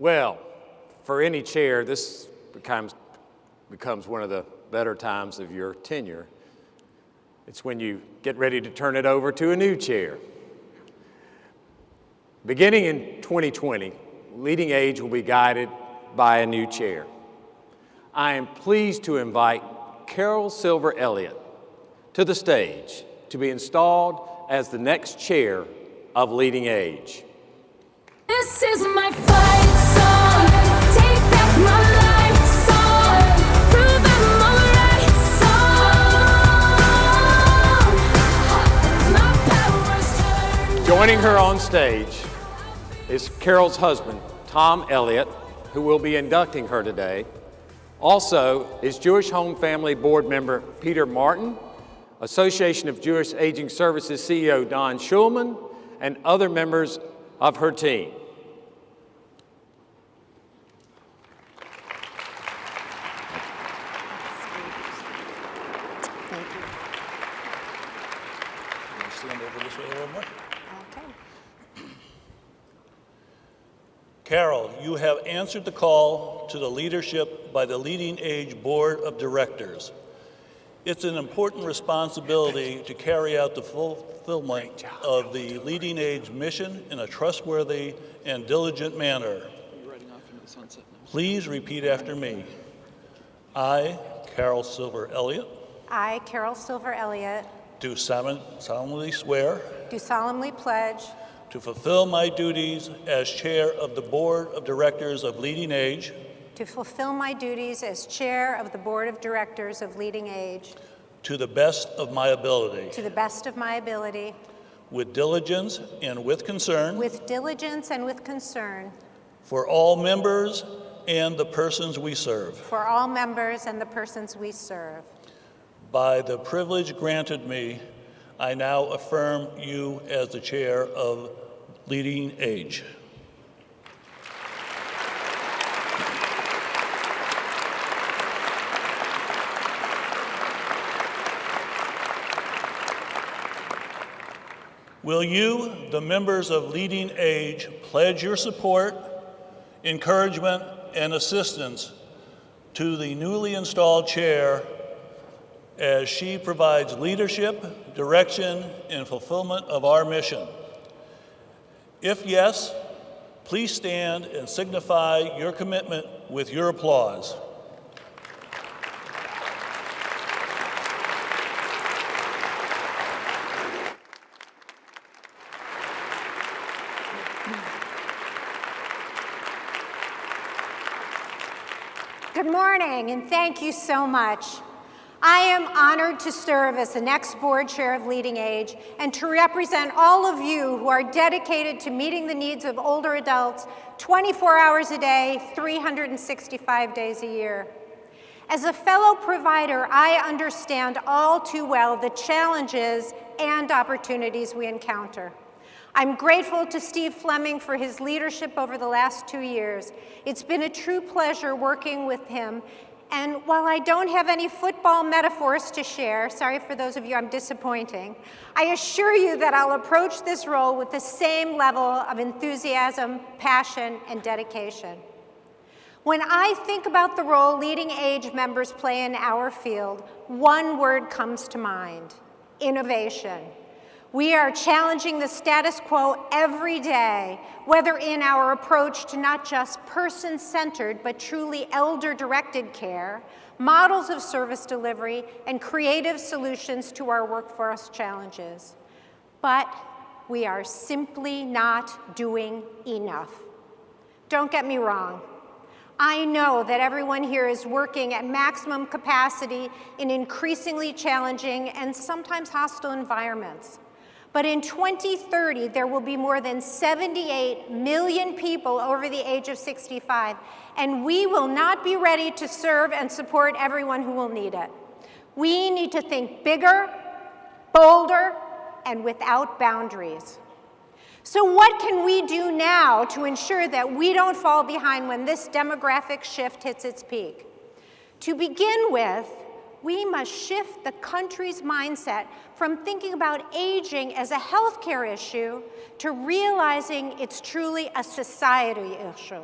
Well, for any chair, this becomes one of the better times of your tenure. It's when you get ready to turn it over to a new chair. Beginning in 2020, LeadingAge will be guided by a new chair. I am pleased to invite Carol Silver Elliott to the stage to be installed as the next chair of LeadingAge. This is my fight song. Take back my life song. Prove I'm alright song. My power's turned. Joining her on stage is Carol's husband, Tom Elliott, who will be inducting her today. Also is Jewish Home Family Board member Peter Martin, Association of Jewish Aging Services CEO Don Schulman, and other members of her team. Thank you. Stand over this way a little more. Okay. Carol, you have answered the call to the leadership by the LeadingAge Board of Directors. It's an important responsibility to carry out the fulfillment of the LeadingAge mission in a trustworthy and diligent manner. Please repeat after me. I, Carol Silver Elliott, I, Carol Silver Elliott, do solemnly swear do solemnly pledge to fulfill my duties as chair of the Board of Directors of LeadingAge to fulfill my duties as chair of the Board of Directors of LeadingAge to the best of my ability, to the best of my ability, with diligence and with concern with diligence and with concern for all members and the persons we serve. for all members and the persons we serve. By the privilege granted me, I now affirm you as the chair of LeadingAge. Will you, the members of LeadingAge, pledge your support, encouragement, and assistance to the newly installed chair as she provides leadership, direction, and fulfillment of our mission? If yes, please stand and signify your commitment with your applause. Good morning, and thank you so much. I am honored to serve as the next board chair of LeadingAge and to represent all of you who are dedicated to meeting the needs of older adults 24 hours a day, 365 days a year. As a fellow provider, I understand all too well the challenges and opportunities we encounter. I'm grateful to Steve Fleming for his leadership over the last 2 years. It's been a true pleasure working with him. And while I don't have any football metaphors to share, sorry for those of you I'm disappointing, I assure you that I'll approach this role with the same level of enthusiasm, passion, and dedication. When I think about the role LeadingAge members play in our field, one word comes to mind: innovation. We are challenging the status quo every day, whether in our approach to not just person-centered, but truly elder-directed care, models of service delivery, and creative solutions to our workforce challenges. But we are simply not doing enough. Don't get me wrong. I know that everyone here is working at maximum capacity in increasingly challenging and sometimes hostile environments. But in 2030, there will be more than 78 million people over the age of 65, and we will not be ready to serve and support everyone who will need it. We need to think bigger, bolder, and without boundaries. So what can we do now to ensure that we don't fall behind when this demographic shift hits its peak? To begin with, we must shift the country's mindset from thinking about aging as a healthcare issue to realizing it's truly a society issue.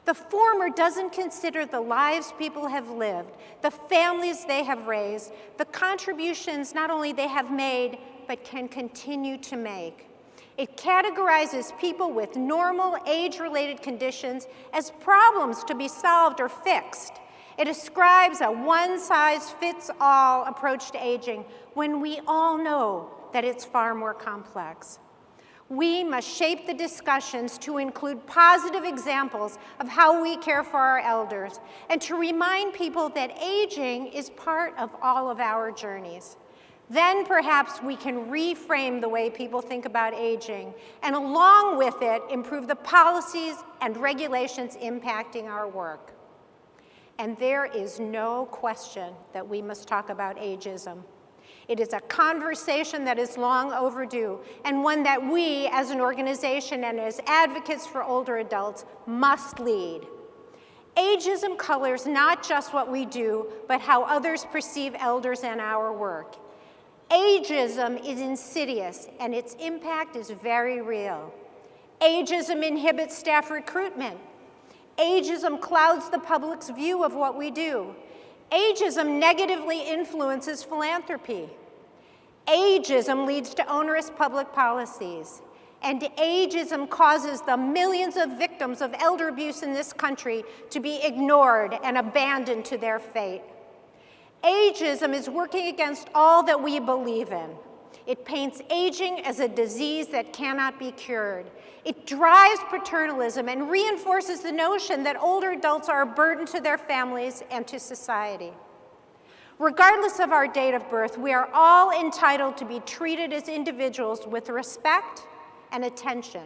The former doesn't consider the lives people have lived, the families they have raised, the contributions not only they have made, but can continue to make. It categorizes people with normal age-related conditions as problems to be solved or fixed. It ascribes a one-size-fits-all approach to aging when we all know that it's far more complex. We must shape the discussions to include positive examples of how we care for our elders and to remind people that aging is part of all of our journeys. Then perhaps we can reframe the way people think about aging and along with it, improve the policies and regulations impacting our work. And there is no question that we must talk about ageism. It is a conversation that is long overdue and one that we as an organization and as advocates for older adults must lead. Ageism colors not just what we do, but how others perceive elders and our work. Ageism is insidious and its impact is very real. Ageism inhibits staff recruitment. Ageism clouds the public's view of what we do. Ageism negatively influences philanthropy. Ageism leads to onerous public policies. And ageism causes the millions of victims of elder abuse in this country to be ignored and abandoned to their fate. Ageism is working against all that we believe in. It paints aging as a disease that cannot be cured. It drives paternalism and reinforces the notion that older adults are a burden to their families and to society. Regardless of our date of birth, we are all entitled to be treated as individuals with respect and attention.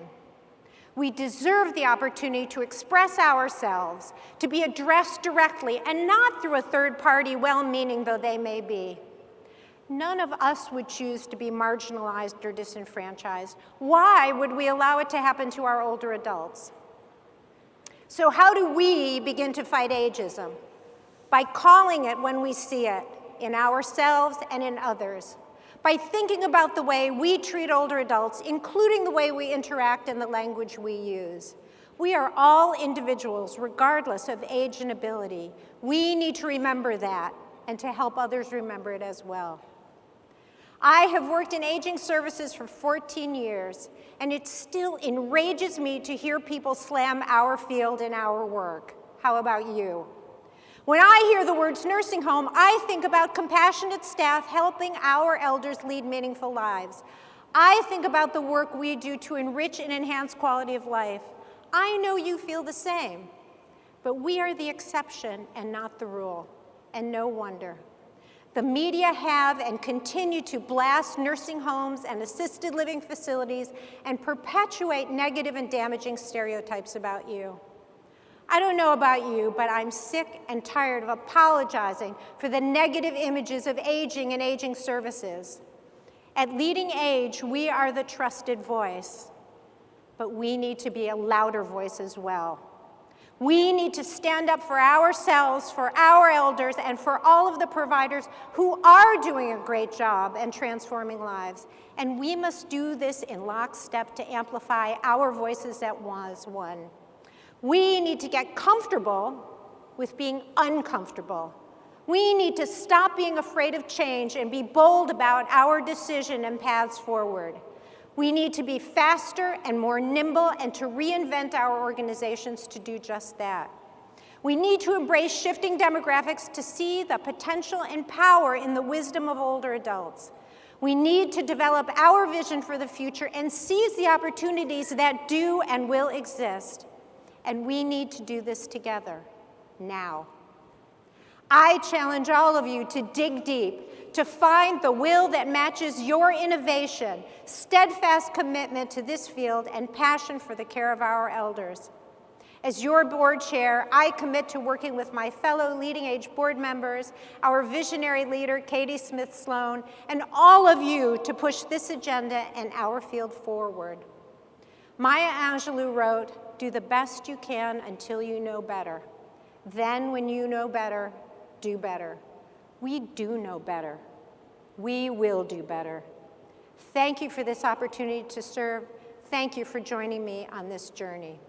We deserve the opportunity to express ourselves, to be addressed directly and not through a third party, well-meaning though they may be. None of us would choose to be marginalized or disenfranchised. Why would we allow it to happen to our older adults? So how do we begin to fight ageism? By calling it when we see it, in ourselves and in others. By thinking about the way we treat older adults, including the way we interact and the language we use. We are all individuals, regardless of age and ability. We need to remember that and to help others remember it as well. I have worked in aging services for 14 years, and it still enrages me to hear people slam our field and our work. How about you? When I hear the words nursing home, I think about compassionate staff helping our elders lead meaningful lives. I think about the work we do to enrich and enhance quality of life. I know you feel the same, but we are the exception and not the rule, and no wonder. The media have and continue to blast nursing homes and assisted living facilities and perpetuate negative and damaging stereotypes about you. I don't know about you, but I'm sick and tired of apologizing for the negative images of aging and aging services. At LeadingAge, we are the trusted voice, but we need to be a louder voice as well. We need to stand up for ourselves, for our elders, and for all of the providers who are doing a great job and transforming lives. And we must do this in lockstep to amplify our voices as one. We need to get comfortable with being uncomfortable. We need to stop being afraid of change and be bold about our decision and paths forward. We need to be faster and more nimble and to reinvent our organizations to do just that. We need to embrace shifting demographics to see the potential and power in the wisdom of older adults. We need to develop our vision for the future and seize the opportunities that do and will exist. And we need to do this together, now. I challenge all of you to dig deep, to find the will that matches your innovation, steadfast commitment to this field, and passion for the care of our elders. As your board chair, I commit to working with my fellow LeadingAge board members, our visionary leader, Katie Smith-Sloan, and all of you to push this agenda and our field forward. Maya Angelou wrote, "Do the best you can until you know better. Then when you know better, do better." We do know better. We will do better. Thank you for this opportunity to serve. Thank you for joining me on this journey.